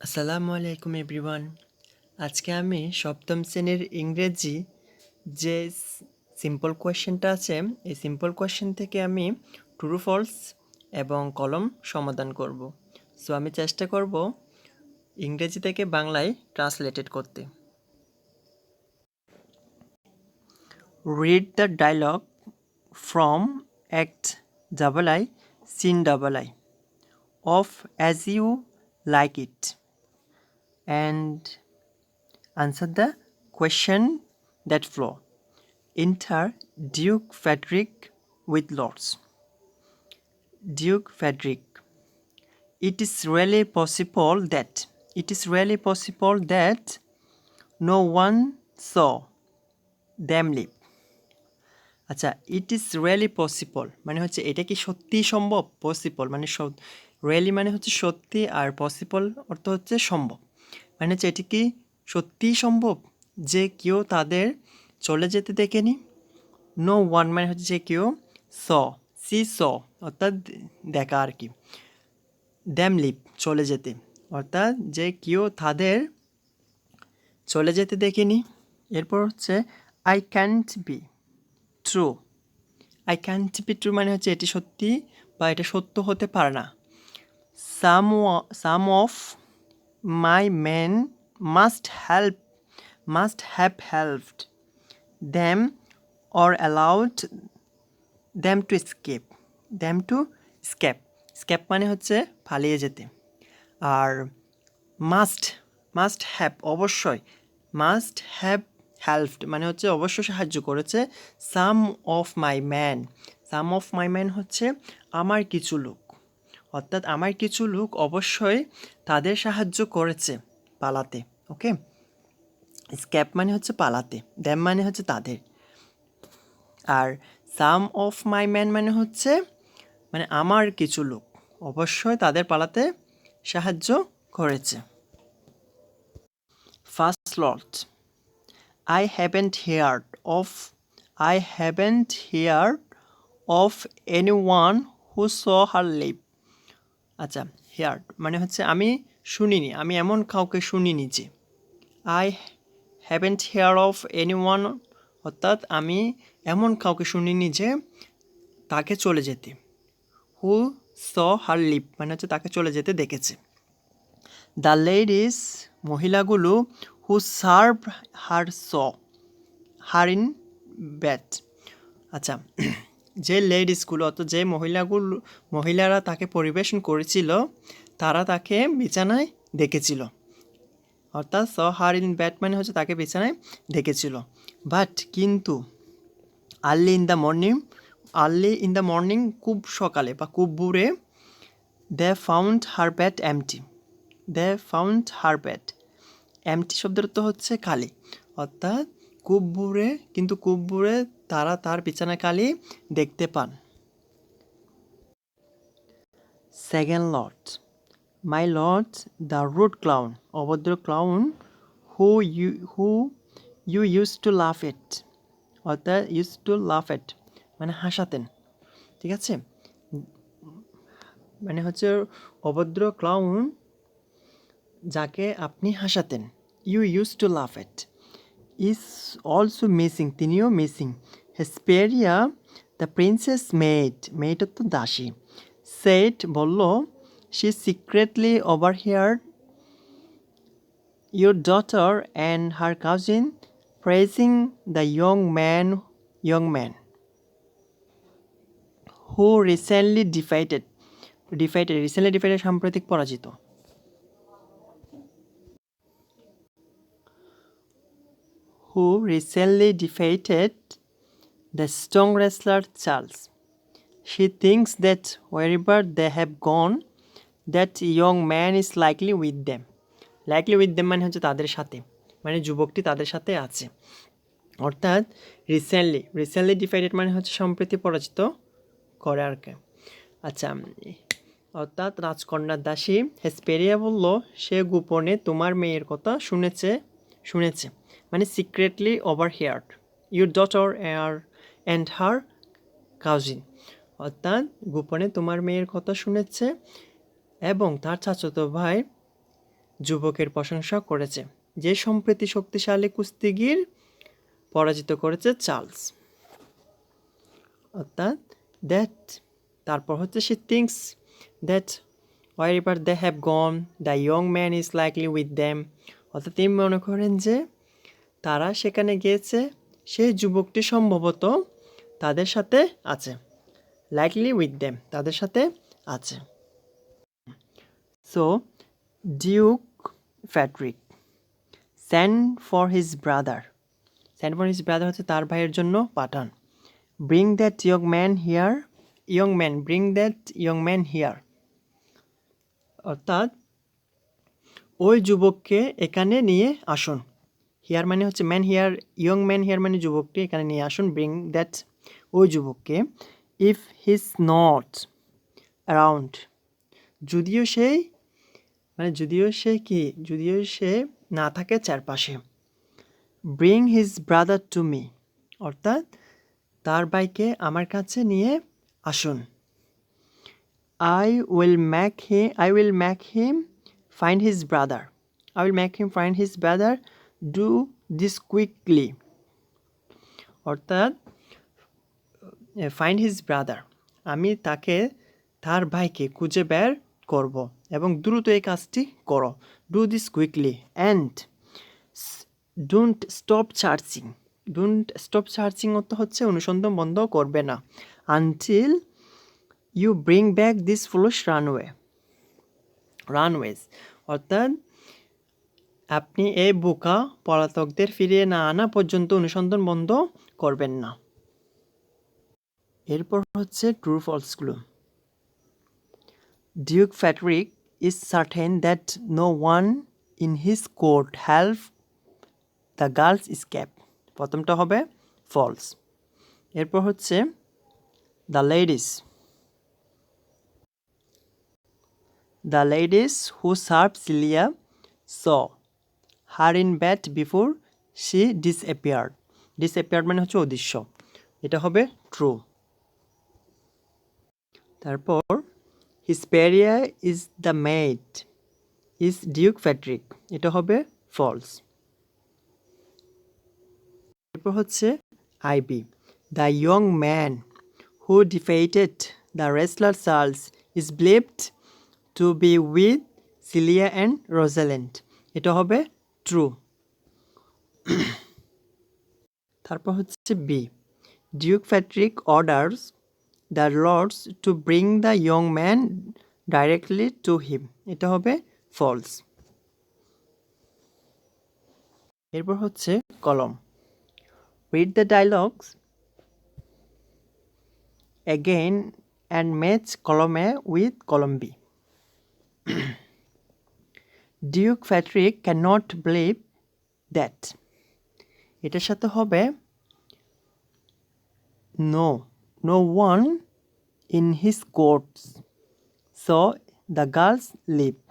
আসসালামু আলাইকুম এভরিওয়ান। আজকে আমি সপ্তম শ্রেণীর ইংরেজি যে সিম্পল কোয়েশ্চেনটা আছে, এই সিম্পল কোয়েশ্চেন থেকে আমি ট্রু ফলস এবং কলম সমাধান করব। সো আমি চেষ্টা করব ইংরেজি থেকে বাংলায় ট্রান্সলেটেড করতে। Read the dialogue from act double I scene double I of As You Like It and answer the question that flow. Enter Duke Frederick with Lords. Duke Frederick. It is really possible that no one saw them leave. আচ্ছা, it is really possible মানে হচ্ছে এটা কি সত্যিই সম্ভব? Possible মানে really মানে হচ্ছে সত্যি, আর পসিবল অর্থ হচ্ছে সম্ভব। মানে হচ্ছে এটি কি সত্যিই সম্ভব যে কেউ তাদের চলে যেতে দেখেনি? নো ওয়ান মানে হচ্ছে যে কেউ, স অর্থাৎ দেখা আর কি, দ্যাম লিভ চলে যেতে, অর্থাৎ যে কেউ তাদের চলে যেতে দেখেনি। এরপর হচ্ছে I can't be true. I can't be true মানে হচ্ছে এটি সত্যি বা এটা সত্য হতে পারে না। Some of my men must have helped them or allowed them to escape মানে হচ্ছে পালিয়ে যেতে। আর মাস্ট হ্যাভ অবশ্যই, মাস্ট হ্যাভ হেল্পড মানে হচ্ছে অবশ্যই সাহায্য করেছে। সাম অফ মাই ম্যান হচ্ছে আমার কিছু লোক, অর্থাৎ আমার কিছু লোক অবশ্যই তাদের সাহায্য করেছে পালাতে। ওকে, স্ক্যাপ মানে হচ্ছে পালাতে, দ্যাম মানে হচ্ছে তাদের, আর সাম অফ মাই ম্যান মানে হচ্ছে মানে আমার কিছু লোক অবশ্যই তাদের পালাতে সাহায্য করেছে। First lord. I haven't heard of any one who saw her leave. আচ্ছা, হিয়ার্ড মানে হচ্ছে আমি শুনিনি, আমি এমন কাউকে শুনিনি যে। I haven't hear of any one অর্থাৎ আমি এমন কাউকে শুনিনি যে তাকে চলে যেতে। হু স হার লিভ মানে হচ্ছে তাকে চলে যেতে দেখেছে। দ্য লেডিস মহিলাগুলো who serve her in bed. আচ্ছা, যে লেডিসগুলো অর্থাৎ যে মহিলারা তাকে পরিবেশন করেছিল তারা তাকে বিছানায় দেখেছিল, অর্থাৎ স হার ইন ব্যাট মানে হচ্ছে তাকে বিছানায় দেখেছিল। বাট কিন্তু আর্লি ইন দ্য মর্নিং খুব সকালে বা খুব ভোরে, they found her bed empty শব্দের অর্থ হচ্ছে খালি, অর্থাৎ খুব ভোরে তারা তার বিছানা খালি দেখতে পান। Second lord. My lord the rude clown, অভদ্র clown, who you use to laugh at, অর্থাৎ ইউজ টু লাফ এট মানে হাসাতেন। ঠিক আছে, মানে হচ্ছে অভদ্র ক্লাউন যাকে আপনি হাসাতেন, you use to laugh at, is also missing তিনিও মিসিং। হেসপেরিয়া দ্য প্রিন্সেস মেড তো দাসী, সেট বলল, she secretly overheard your daughter and her cousin praising the young man who recently defeated সাম্প্রতিক পরাজিত। who recently defeated the strong wrestler Charles. She thinks that wherever they have gone, that young man is likely with them. মানে হচ্ছে তাদের সাথে, মানে যুবকটি তাদের সাথে আছে। অর্থাৎ রিসেন্টলি ডিফাইটেড মানে হচ্ছে সম্প্রতি পরাজিত করে আর কি। আচ্ছা, অর্থাৎ রাজকন্যার দাসী হেসপেরিয়া বলল সে গোপনে তোমার মেয়ের কথা শুনেছে মানে secretly overheard your daughter and her cousin, অর্থাৎ গোপনে তোমার মেয়ের কথা শুনেছে এবং তার চাচাতো ভাই যুবকের প্রশংসা করেছে, যে সম্প্রতি শক্তিশালী কুস্তিগির পরাজিত করেছে চার্লস। অর্থাৎ দ্যাট, তারপর হচ্ছে she thinks that wherever they have gone the young man is likely with them। অর্থাৎ তিনি মনে করেন যে তারা সেখানে গিয়েছে, সেই যুবকটি সম্ভবত তাদের সাথে আছে। লাইকলি উইথ দেম, তাদের সাথে আছে। So Duke Frederick send for his brother, send for his brother হচ্ছে তার ভাইয়ের জন্য পাঠান। Bring that young man here, young man, bring that young man here, অর্থাৎ ওই যুবককে এখানে নিয়ে আসুন। হিয়ার মানে হচ্ছে man, here young man, here মানে যুবকটি এখানে নিয়ে আসুন। ব্রিং দ্যাট, ওই যুবককে। ইফ হিজ নট অ্যারাউন্ড, যদিও সেই মানে যদিও সে কি, যদিও সে না থাকে চারপাশে। Bring his brother to me, অর্থাৎ তার ভাইকে আমার কাছে নিয়ে আসুন। I will make him find his brother. I will make him find his brother. Do this quickly. অর্থাৎ find his brother, আমি তাকে, তার ভাইকে খুঁজে বের করব এবং দ্রুত এই কাজটি করো। Do this quickly and don't stop searching. Don't stop searching অর্থ হচ্ছে অনুসন্ধান বন্ধ করবে না। Until you bring back this foolish runaways, অর্থাৎ আপনি এই বোকা পলাতকদের ফিরিয়ে না আনা পর্যন্ত অনুসন্ধান বন্ধ করবেন না। এরপর হচ্ছে ট্রু ফলসগুলো। Duke Frederick is certain that no one in his court help the girls escape, প্রথমটা হবে ফলস। এরপর হচ্ছে the ladies who served Celia saw her in bed before she disappeared. Disappeared মানে হচ্ছে অদৃশ্য, এটা হবে ট্রু। তারপর Hesperia is the maid is Duke Frederick, এটা হবে ফলস। এরপর হচ্ছে IB, the young man who defeated the wrestler Charles is believed to be with Celia and Rosalind, এটা হবে ট্রু। তারপর হচ্ছে B, Duke Frederick orders the lords to bring the young man directly to him, এটা হবে false. এরপর হচ্ছে column, read the dialogues again and match column A with column B. Duke Frederick cannot believe that, এটার সাথে হবে no one in his courts saw the girls leave.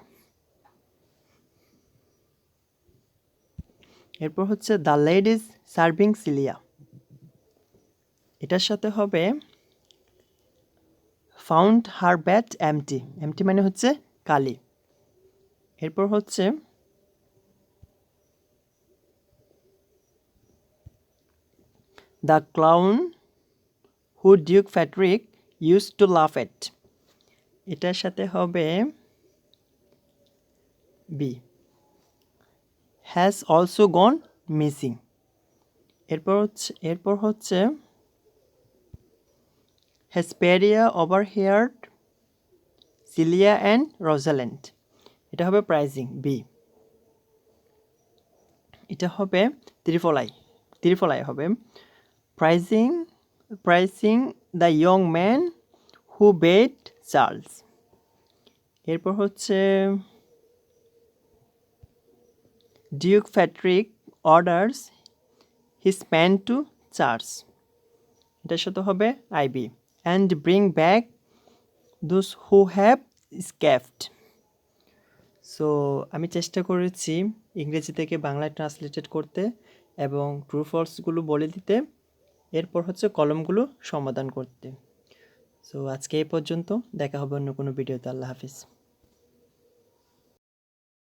এরপর হচ্ছে the ladies serving Celia, এটার সাথে হবে found her bed empty, empty মানে হচ্ছে খালি। এরপর হচ্ছে the clown who Duke Frederick used to laugh at, এটার সাথে হবে B, has also gone missing। এরপর হচ্ছে Hesperia overheard Celia and Rosalind, এটা হবে প্রাইজিং বি। এটা হবে ত্রিফলাই হবে praising the young man who beat Charles. এরপর হচ্ছে Duke Frederick orders his man to Charles, এটার সাথে হবে I B, and bring back those who have escaped. So আমি চেষ্টা করেছি ইংরেজি থেকে বাংলায় ট্রান্সলেটেড করতে এবং ট্রু ফলসগুলো বলে দিতে, এরপর হচ্ছে কলমগুলো সমাধান করতে। সো আজকে এই পর্যন্ত, দেখা হবে অন্য কোনো ভিডিওতে। আল্লাহ হাফিজ।